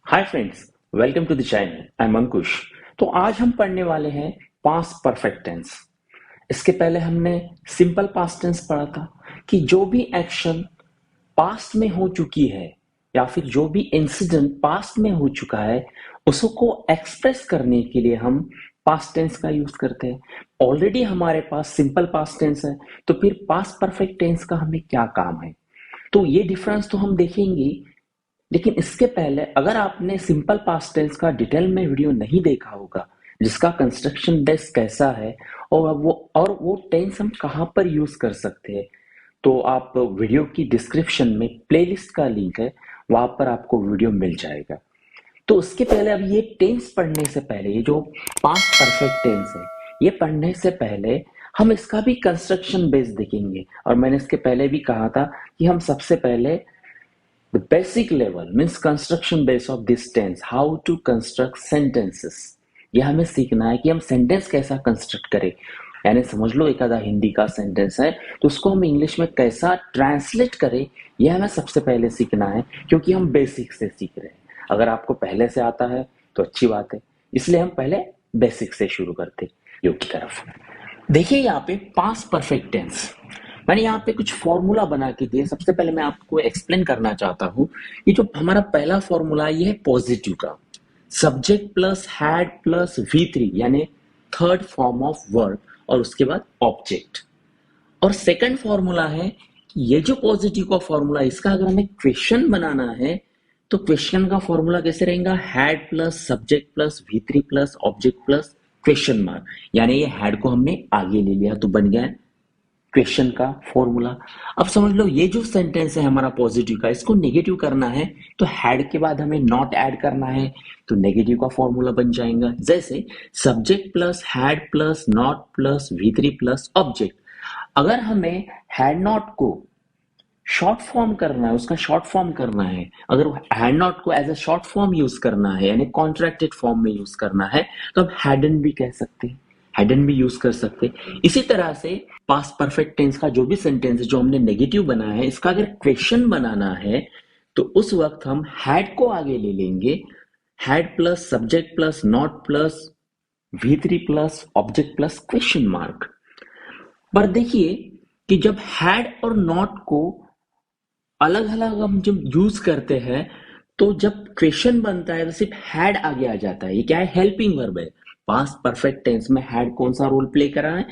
Hi friends, welcome to the channel. I am Ankush. तो आज हम पढ़ने वाले हैं पास्ट परफेक्ट टेंस। इसके पहले हमने सिंपल पास्ट टेंस पढ़ा था कि जो भी एक्शन पास्ट में हो चुकी है या फिर जो भी इंसिडेंट पास्ट में हो चुका है उसको एक्सप्रेस करने के लिए हम पास्ट टेंस का यूज करते हैं। ऑलरेडी हमारे पास सिंपल पास्ट टेंस है, तो फिर पास्ट परफेक्ट टेंस का हमें क्या काम है? तो ये डिफरेंस तो हम देखेंगे। लेकिन इसके पहले अगर आपने सिंपल पास्ट टेंस का डिटेल में वीडियो नहीं देखा होगा, जिसका कंस्ट्रक्शन बेस कैसा है और वो टेंस हम कहाँ पर यूज कर सकते हैं, तो आप वीडियो की डिस्क्रिप्शन में प्लेलिस्ट का लिंक है, वहां पर आपको वीडियो मिल जाएगा। तो उसके पहले अब ये टेंस पढ़ने से पहले, ये जो पास्ट परफेक्ट टेंस है, ये पढ़ने से पहले हम इसका भी कंस्ट्रक्शन बेस देखेंगे। और मैंने इसके पहले भी कहा था कि हम सबसे पहले the basic level means construction base of this tense, how to construct sentences। ये हमें सीखना है कि हम सेंटेंस कैसा कंस्ट्रक्ट करें। यानी समझ लो एक आधा हिंदी का सेंटेंस है तो उसको हम इंग्लिश में कैसा ट्रांसलेट करें, यह हमें सबसे पहले सीखना है, क्योंकि हम बेसिक से सीख रहे हैं। अगर आपको पहले से आता है तो अच्छी बात है, इसलिए हम पहले बेसिक से शुरू करते योग की तरफ। देखिए यहाँ पे पास्ट परफेक्ट टेंस मैंने यहाँ पे कुछ फॉर्मूला बना के दिए। सबसे पहले मैं आपको एक्सप्लेन करना चाहता हूँ कि जो हमारा पहला फॉर्मूला ये है पॉजिटिव का, subject plus had plus V3 यानी थर्ड फॉर्म ऑफ वर्ब और उसके बाद ऑब्जेक्ट। और सेकंड फॉर्मूला है कि ये जो पॉजिटिव का फॉर्मूला, इसका अगर हमें क्वेश्चन बनाना है तो क्वेश्चन का फॉर्मूला कैसे रहेगा? Had plus subject plus V3 plus object plus question mark. यानी ये हैड को हमने आगे ले लिया तो बन गया क्वेश्चन का फॉर्मूला। अब समझ लो ये जो सेंटेंस है हमारा पॉजिटिव का, इसको नेगेटिव करना है तो हैड के बाद हमें नॉट ऐड करना है, तो नेगेटिव का फॉर्मूला बन जाएगा। जैसे subject plus had plus not plus V3 plus object. अगर हमें हैड नॉट को शॉर्ट फॉर्म करना है, उसका शॉर्ट फॉर्म करना है, अगर हैड नॉट को as a short form use करना है यानी कॉन्ट्रैक्टेड फॉर्म में यूज करना है, तो हम हैडन भी कह सकते हैं, हैडन भी यूज कर सकते हैं। इसी तरह से पास्ट परफेक्ट टेंस का जो भी सेंटेंस है जो हमने नेगेटिव बनाया है, इसका अगर क्वेश्चन बनाना है तो उस वक्त हम हैड को आगे ले लेंगे, had plus subject plus not plus V3 plus object plus question mark. पर देखिए कि जब हैड और नॉट को अलग अलग हम जब यूज करते हैं तो जब क्वेश्चन बनता है तो सिर्फ हैड आगे आ जाता है। ये क्या है? हेल्पिंग वर्ब है। पास्ट परफेक्ट टेंस में हैड कौन सा रोल प्ले कर रहा है?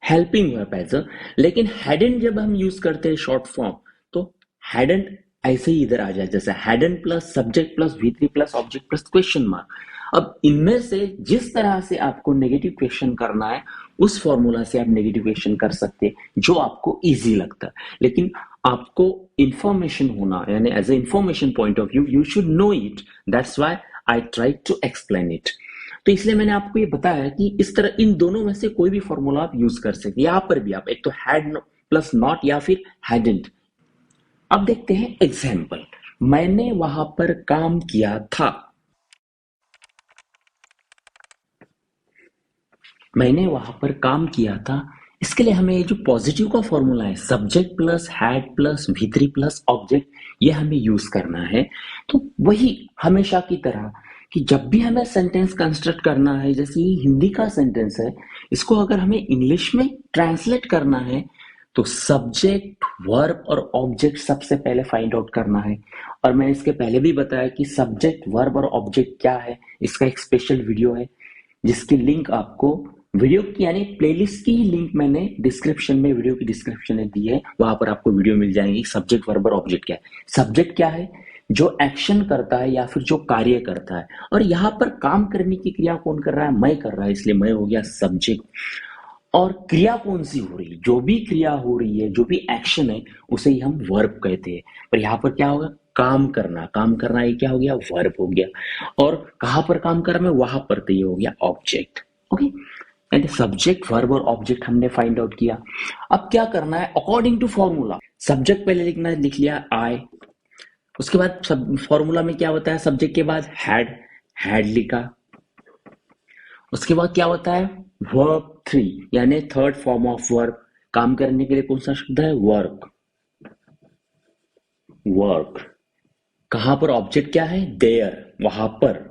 Helping verb as a. लेकिन हैडंट जब हम यूज करते हैं शॉर्ट फॉर्म, तो हैडंट ऐसे ही इधर आ जाए, जैसे hadn't plus subject plus V3 plus object plus question mark. अब इनमें से जिस तरह से आपको नेगेटिव क्वेश्चन करना है उस फॉर्मूला से आप नेगेटिव क्वेश्चन कर सकते हैं जो आपको इजी लगता है। लेकिन आपको इंफॉर्मेशन होना, यानी as a information point of view you should know it, that's why I try to explain it. तो इसलिए मैंने आपको ये बताया कि इस तरह इन दोनों में से कोई भी फॉर्मूला आप यूज कर सकते हैं। यहां पर भी आप एक तो हैड प्लस नॉट या फिर हैडेंट। अब देखते हैं एग्जाम्पल। मैंने वहां पर काम किया था। मैंने वहां पर काम किया था, इसके लिए हमें ये जो पॉजिटिव का फॉर्मूला है subject plus had plus V3 plus object, ये हमें यूज करना है। तो वही हमेशा की तरह कि जब भी हमें सेंटेंस कंस्ट्रक्ट करना है, जैसे ये हिंदी का सेंटेंस है, इसको अगर हमें इंग्लिश में ट्रांसलेट करना है तो सब्जेक्ट वर्ब और ऑब्जेक्ट सबसे पहले फाइंड आउट करना है। और मैंने इसके पहले भी बताया कि सब्जेक्ट वर्ब और ऑब्जेक्ट क्या है, इसका एक स्पेशल वीडियो है जिसकी लिंक आपको वीडियो की यानी प्लेलिस्ट की लिंक मैंने डिस्क्रिप्शन में, वीडियो की डिस्क्रिप्शन में दी है, वहां पर आपको वीडियो मिल जाएगी। सब्जेक्ट वर्ब और ऑब्जेक्ट क्या है? सब्जेक्ट क्या है? जो एक्शन करता है या फिर जो कार्य करता है। और यहाँ पर काम करने की क्रिया कौन कर रहा है? मैं कर रहा है, इसलिए मैं हो गया सब्जेक्ट। और क्रिया कौन सी हो रही है? जो भी क्रिया हो रही है, जो भी एक्शन है, उसे ही हम वर्ब कहते हैं। पर यहाँ पर क्या होगा? काम करना। काम करना ये क्या हो गया? वर्ब हो गया। और कहां पर काम कर रहा है? वहां पर, तो ये हो गया object. Okay, and subject verb और ऑब्जेक्ट हमने फाइंड आउट किया। अब क्या करना है? अकॉर्डिंग टू फॉर्मूला सब्जेक्ट पहले लिखना है, लिख लिया आई। उसके बाद फॉर्मूला में क्या होता है? सब्जेक्ट के बाद हैड, हैड लिखा। उसके बाद क्या होता है? वर्ब 3 यानी थर्ड फॉर्म ऑफ वर्ब। काम करने के लिए कौन सा शब्द है? Work, work. कहां पर ऑब्जेक्ट क्या है? देयर, वहां पर।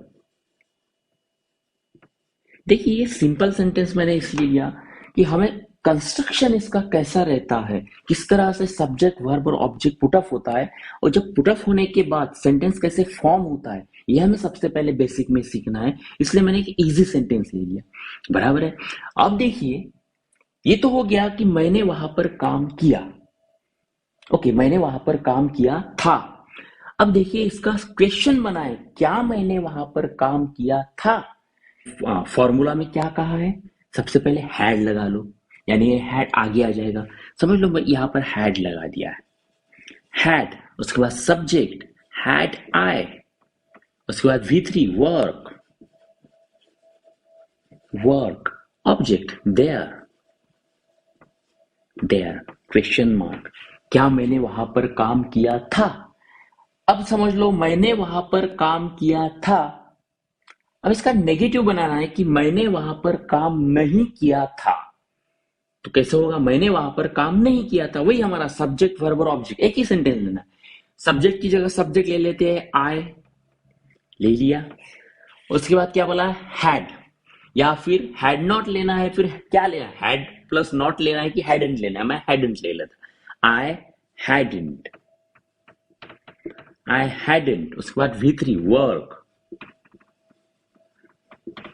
देखिए ये सिंपल सेंटेंस मैंने इसलिए लिया कि हमें कंस्ट्रक्शन इसका कैसा रहता है, किस तरह से सब्जेक्ट वर्ब और ऑब्जेक्ट पुट अप होता है, और जब पुट अप होने के बाद सेंटेंस कैसे फॉर्म होता है, यह हमें सबसे पहले बेसिक में सीखना है। इसलिए मैंने एक इजी सेंटेंस ले लिया, बराबर है। अब देखिए ये तो हो गया कि मैंने वहां पर काम किया। ओके, मैंने वहां पर काम किया था। अब देखिए इसका क्वेश्चन बनाए, क्या मैंने वहां पर काम किया था? फॉर्मूला में क्या कहा है? सबसे पहले हैड लगा लो, यानी ये हैड आगे आ जाएगा। समझ लो मैं यहां पर हैड लगा दिया है, हैड, उसके बाद सब्जेक्ट हैड आई, उसके बाद V3 work, work object there, there question mark, क्या मैंने वहां पर काम किया था? अब समझ लो मैंने वहां पर काम किया था। अब इसका नेगेटिव बनाना है कि मैंने वहां पर काम नहीं किया था। तो कैसे होगा? मैंने वहां पर काम नहीं किया था, वही हमारा सब्जेक्ट वर्ब और ऑब्जेक्ट, एक ही सेंटेंस लेना। सब्जेक्ट की जगह सब्जेक्ट ले लेते हैं, आई ले लिया। उसके बाद क्या बोला? हैड, या फिर हैड नॉट लेना है, फिर क्या लेना है? हैड प्लस नॉट लेना है कि हैडंट लेना है? मैं हैडंट ले लेता, आई हैडंट, आई हैडंट। उसके बाद V3 work,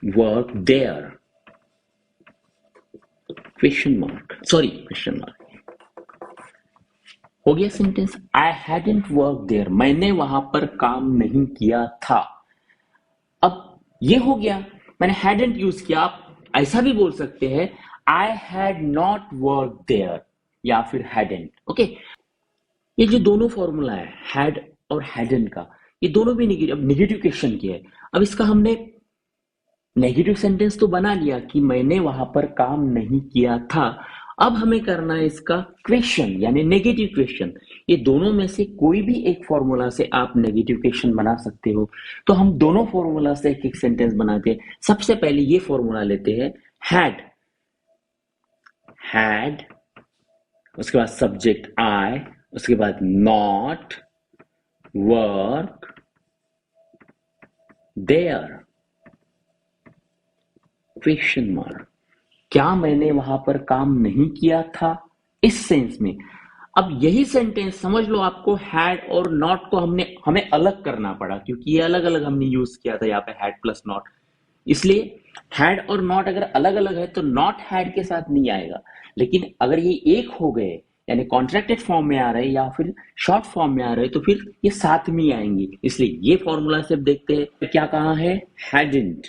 work there question mark, sorry question mark. हो गया sentence, I hadn't work there, मैंने वहां पर काम नहीं किया था। अब ये हो गया, मैंने हैडंट यूज किया। आप ऐसा भी बोल सकते हैं, I had not work there, या फिर हैडंट। ओके, ये जो दोनों फॉर्मूला है हैड और हैडंट का, ये दोनों भी नेगेटिव, अब नेगेटिव क्वेश्चन की है। अब इसका हमने नेगेटिव सेंटेंस तो बना लिया कि मैंने वहां पर काम नहीं किया था। अब हमें करना है इसका क्वेश्चन, यानी नेगेटिव क्वेश्चन। ये दोनों में से कोई भी एक फॉर्मूला से आप नेगेटिव क्वेश्चन बना सकते हो। तो हम दोनों फॉर्मूला से एक एक सेंटेंस बनाते हैं। सबसे पहले ये फॉर्मूला लेते हैं, हैड, हैड, उसके बाद सब्जेक्ट आई, उसके बाद not work there question mark, क्या मैंने वहां पर काम नहीं किया था, इस सेंस में। अब यही सेंटेंस समझ लो, आपको हैड और नॉट को हमें अलग करना पड़ा, क्योंकि ये अलग अलग हमने यूज किया था यहाँ पे, हैड प्लस नॉट। इसलिए हैड और नॉट अगर अलग अलग है तो नॉट हैड के साथ नहीं आएगा, लेकिन अगर ये एक हो गए, यानी कॉन्ट्रैक्टेड फॉर्म में आ रहे या फिर शॉर्ट फॉर्म में आ रहे, तो फिर ये साथ में आएंगे। इसलिए ये फॉर्मूला से अब देखते हैं क्या कहा है, हैडंट,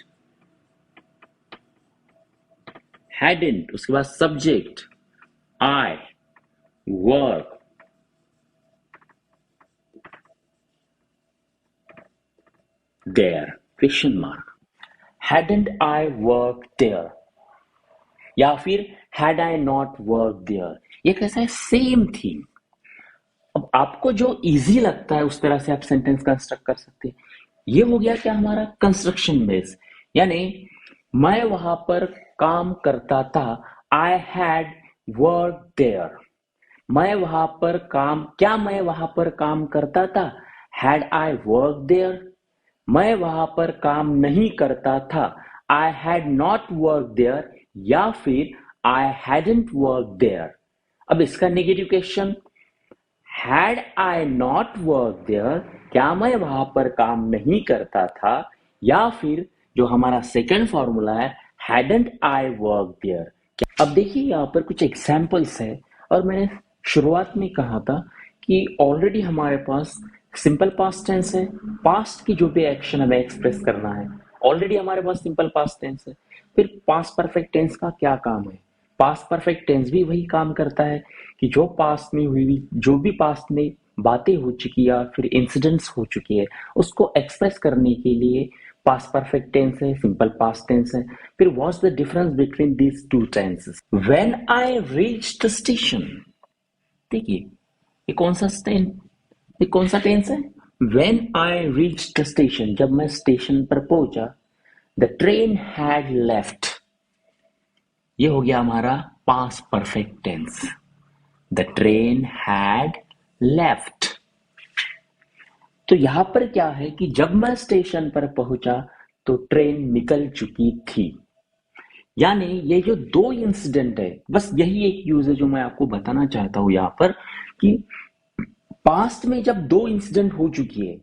हैडंट, उसके बाद subject I work there question mark, hadn't I worked there, या फिर had I not worked there। ये कैसा है? Same thing. अब आपको जो इजी लगता है उस तरह से आप सेंटेंस कंस्ट्रक्ट कर सकते हैं। ये हो गया क्या हमारा कंस्ट्रक्शन बेस, यानी मैं वहां पर काम करता था, आई हैड वर्क देयर। मैं वहां पर काम, क्या मैं वहां पर काम करता था? Had I work there. मैं वहां पर काम नहीं करता था, I had not work there, या फिर आई हैडंट वर्क देयर। अब इसका negative question, had I not work there, क्या मैं वहां पर काम नहीं करता था, या फिर जो हमारा सेकंड फॉर्मूला है, हैडंट आई वर्क देयर। अब देखिए यहाँ पर कुछ एग्जाम्पल्स है, और मैंने शुरुआत में कहा था कि ऑलरेडी हमारे पास सिंपल पास्ट टेंस है, पास्ट की जो भी एक्शन हमें एक्सप्रेस करना है, ऑलरेडी हमारे पास सिंपल पास्ट टेंस है। फिर पास्ट परफेक्ट टेंस का क्या काम है? पास्ट परफेक्ट टेंस भी वही काम करता है कि जो पास्ट में हुई, जो भी पास्ट में बातें हो चुकी या फिर इंसिडेंट्स हो चुकी है, उसको एक्सप्रेस करने के लिए पास्ट परफेक्ट टेंस है, सिंपल पास्ट टेंस है। फिर what's the difference between these two tenses? When I reach the station, देखिए ये कौन सा ये कौन सा टेंस है? When I reach the station, जब मैं स्टेशन पर पहुंचा। द ट्रेन हैड लेफ्ट, ये हो गया हमारा past perfect tense. The train had left. तो यहाँ पर क्या है कि जब मैं स्टेशन पर पहुंचा तो ट्रेन निकल चुकी थी। यानी ये जो दो इंसिडेंट है, बस यही एक यूज है जो मैं आपको बताना चाहता हूं यहाँ पर, कि पास्ट में जब दो इंसिडेंट हो चुकी है,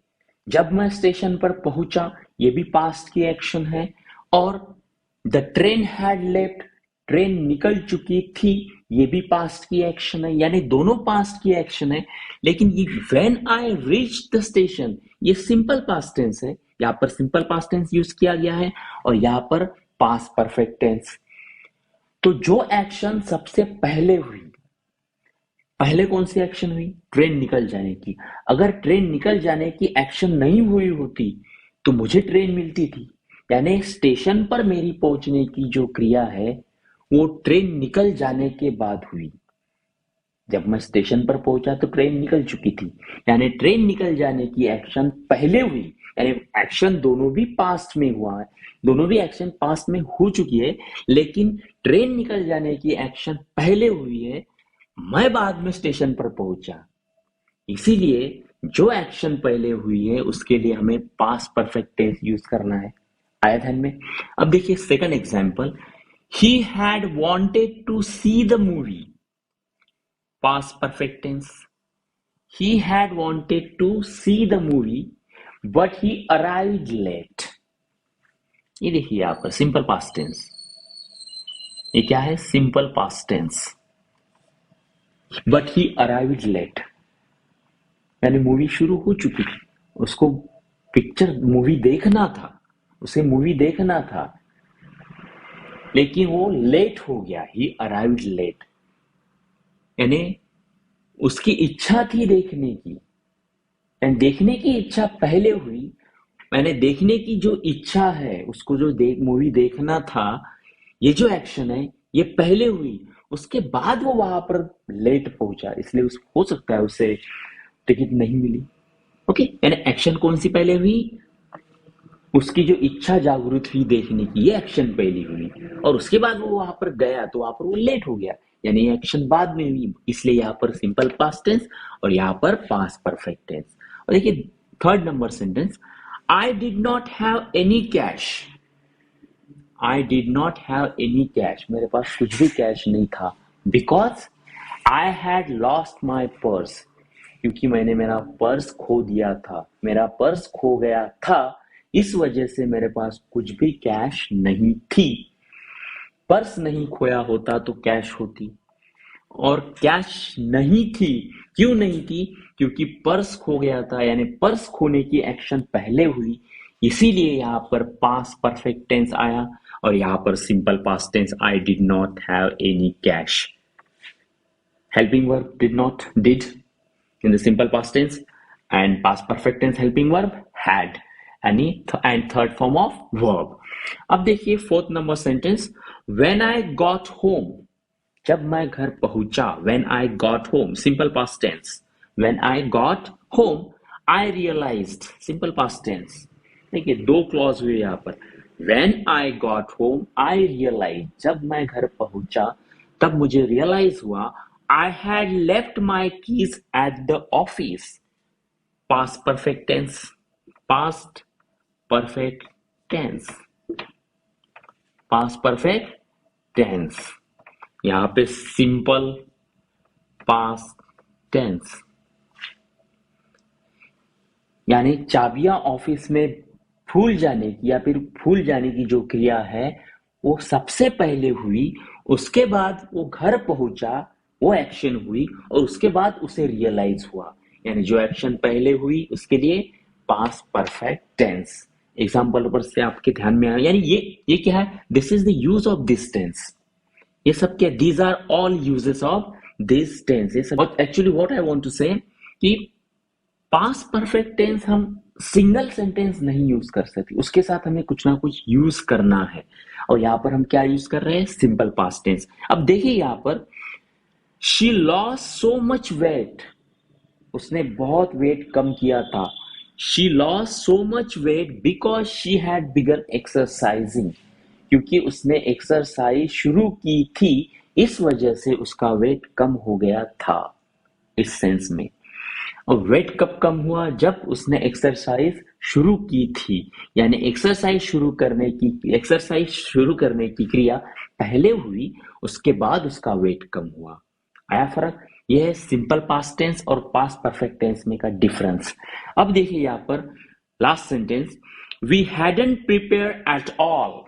जब मैं स्टेशन पर पहुंचा ये भी पास्ट की एक्शन है, और the train had left, train निकल चुकी थी, ये भी पास्ट की एक्शन है। यानी दोनों पास्ट की एक्शन है। लेकिन ये when I reach the station, ये सिंपल पास्ट टेंस है, यहाँ पर सिंपल पास्ट टेंस यूज किया गया है, और यहाँ पर पास्ट परफेक्ट टेंस। तो जो एक्शन सबसे पहले हुई, पहले कौन सी एक्शन हुई? ट्रेन निकल जाने की। अगर ट्रेन निकल जाने की एक्शन नहीं हुई होती तो मुझे ट्रेन मिलती थी। यानी स्टेशन पर मेरी पहुंचने की जो क्रिया है वो ट्रेन निकल जाने के बाद हुई। जब मैं स्टेशन पर पहुंचा तो ट्रेन निकल चुकी थी, यानी ट्रेन निकल जाने की एक्शन पहले हुई। यानी एक्शन दोनों भी पास्ट में हुआ है, दोनों भी एक्शन पास्ट में हो चुकी है, लेकिन ट्रेन निकल जाने की एक्शन पहले हुई है, मैं बाद में स्टेशन पर पहुंचा। इसीलिए जो एक्शन पहले हुई है उसके लिए हमें पास्ट परफेक्ट टेंस यूज करना है। आया ध्यान में? अब देखिए second example, he had wanted to see the movie, past perfect tense. he had wanted to see the movie but he arrived late। ये देखिए यहाँ पर सिंपल पास्ट टेंस, ये क्या है? Simple past tense. But he arrived late, यानी movie शुरू हो चुकी थी, उसको पिक्चर मूवी देखना था, उसे मूवी देखना था, लेकिन वो लेट हो गया। ही अराइव्ड लेट, यानी उसकी इच्छा थी देखने की, एंड देखने की इच्छा पहले हुई। मैंने देखने की जो इच्छा है, उसको जो मूवी देखना था, ये जो एक्शन है ये पहले हुई, उसके बाद वो वहां पर लेट पहुंचा, इसलिए हो सकता है उसे टिकट नहीं मिली। ओके, यानी एक्शन कौन सी पहले हुई? उसकी जो इच्छा जागृत हुई देखने की, ये एक्शन पहली हुई, और उसके बाद वो वहां पर गया तो वहां पर वो लेट हो गया, यानी एक्शन बाद में हुई। इसलिए यहाँ पर सिंपल पास्ट टेंस और यहाँ पर पास्ट परफेक्ट टेंस। और देखिए third number sentence, I did not have any cash. I did not have any cash, मेरे पास कुछ भी कैश नहीं था। Because I had lost my purse, क्योंकि मैंने मेरा पर्स खो दिया था, मेरा पर्स खो गया था, इस वजह से मेरे पास कुछ भी कैश नहीं थी। पर्स नहीं खोया होता तो कैश होती, और कैश नहीं थी। क्यों नहीं थी? क्योंकि पर्स खो गया था, यानी पर्स खोने की एक्शन पहले हुई, इसीलिए यहाँ पर पास्ट परफेक्ट टेंस आया, और यहाँ पर simple past tense, I did not have any cash. Helping verb did not, did in the simple past tense, and past perfect tense helping verb had, and third form of verb। अब देखिए fourth number sentence, when I got home, जब मैं घर पहुंचा, when I got home simple past tense, when I got home I realized simple past tense। देखिए दो clause हुए यहाँ पर, when I got home I realized, जब मैं घर पहुंचा तब मुझे रियलाइज हुआ, I had left my keys at the office, past perfect tense, past perfect tense, past perfect tense। यहाँ पे सिंपल पास्ट टेंस, यानी चाबियां ऑफिस में भूल जाने की या फिर भूल जाने की जो क्रिया है वो सबसे पहले हुई, उसके बाद वो घर पहुंचा, वो एक्शन हुई, और उसके बाद उसे रियलाइज हुआ। यानी जो एक्शन पहले हुई उसके लिए पास्ट परफेक्ट टेंस। एग्जाम्पल पर से आपके ध्यान में आया, यानी ये क्या है? This is the use of this tense. ये सब क्या? These are all uses of this tense. ये सब actually what I want to say कि पास्ट परफेक्ट टेंस हम सिंगल सेंटेंस नहीं यूज कर सकते, उसके साथ हमें कुछ ना कुछ यूज करना है, और यहाँ पर हम क्या यूज कर रहे हैं? Simple past tense. अब देखिए यहाँ पर, she lost so much weight, उसने बहुत वेट कम किया था। She lost so much weight because she had begun exercising, क्योंकि उसने एक्सरसाइज शुरू की थी, इस वजह से उसका वेट कम हो गया था, इस सेंस में। और वेट कब कम हुआ? जब उसने एक्सरसाइज शुरू की थी, यानी एक्सरसाइज शुरू करने की क्रिया पहले हुई, उसके बाद उसका वेट कम हुआ। आया फर्क? यह है सिंपल पास्ट टेंस और पास्ट परफेक्ट टेंस में का डिफरेंस। अब देखिए यहाँ पर last sentence, we hadn't prepare at all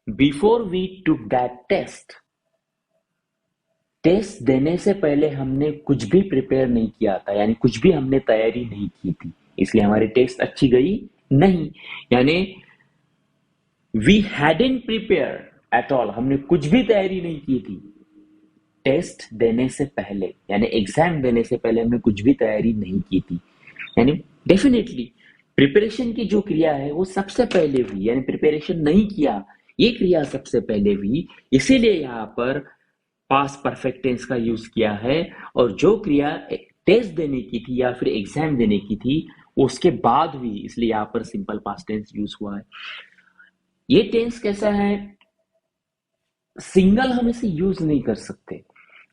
before we took that test. Test देने से पहले हमने कुछ भी प्रिपेयर नहीं किया था, यानी कुछ भी हमने तैयारी नहीं की थी, इसलिए हमारी टेस्ट अच्छी गई नहीं। यानी we hadn't prepare at all, हमने कुछ भी तैयारी नहीं की थी टेस्ट देने से पहले, यानी एग्जाम देने से पहले हमने कुछ भी तैयारी नहीं की थी। यानी डेफिनेटली प्रिपरेशन की जो क्रिया है वो सबसे पहले हुई, यानी प्रिपरेशन नहीं किया ये क्रिया सबसे पहले हुई, इसीलिए यहाँ पर पास्ट परफेक्ट टेंस का यूज किया है। और जो क्रिया टेस्ट देने की थी या फिर एग्जाम देने की थी उसके बाद हुई, इसलिए यहाँ पर सिंपल पास्ट टेंस यूज हुआ है। ये टेंस कैसा है? सिंगल हम इसे यूज नहीं कर सकते,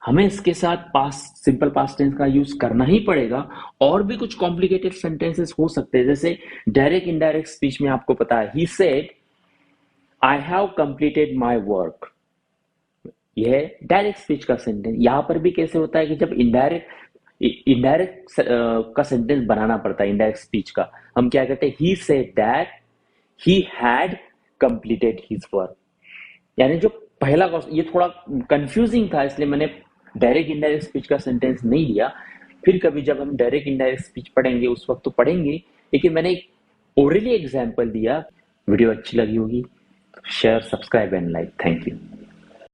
हमें इसके साथ पास्ट सिंपल पास्ट टेंस का यूज करना ही पड़ेगा। और भी कुछ कॉम्प्लिकेटेड सेंटेंसेस हो सकते हैं, जैसे डायरेक्ट इनडायरेक्ट स्पीच में आपको पता है, he said I have completed my work, यह डायरेक्ट स्पीच का सेंटेंस। यहां पर भी कैसे होता है कि जब इनडायरेक्ट का सेंटेंस बनाना पड़ता है, इनडायरेक्ट स्पीच का, हम क्या कहते हैं, he said that he had completed his work. यानी जो पहला ये थोड़ा कंफ्यूजिंग था, इसलिए मैंने डायरेक्ट इनडायरेक्ट स्पीच का सेंटेंस नहीं लिया। फिर कभी जब हम डायरेक्ट इनडायरेक्ट स्पीच पढ़ेंगे उस वक्त तो पढ़ेंगे, लेकिन मैंने एक ओरली एग्जाम्पल दिया। वीडियो अच्छी लगी होगी, share, subscribe and like. Thank you.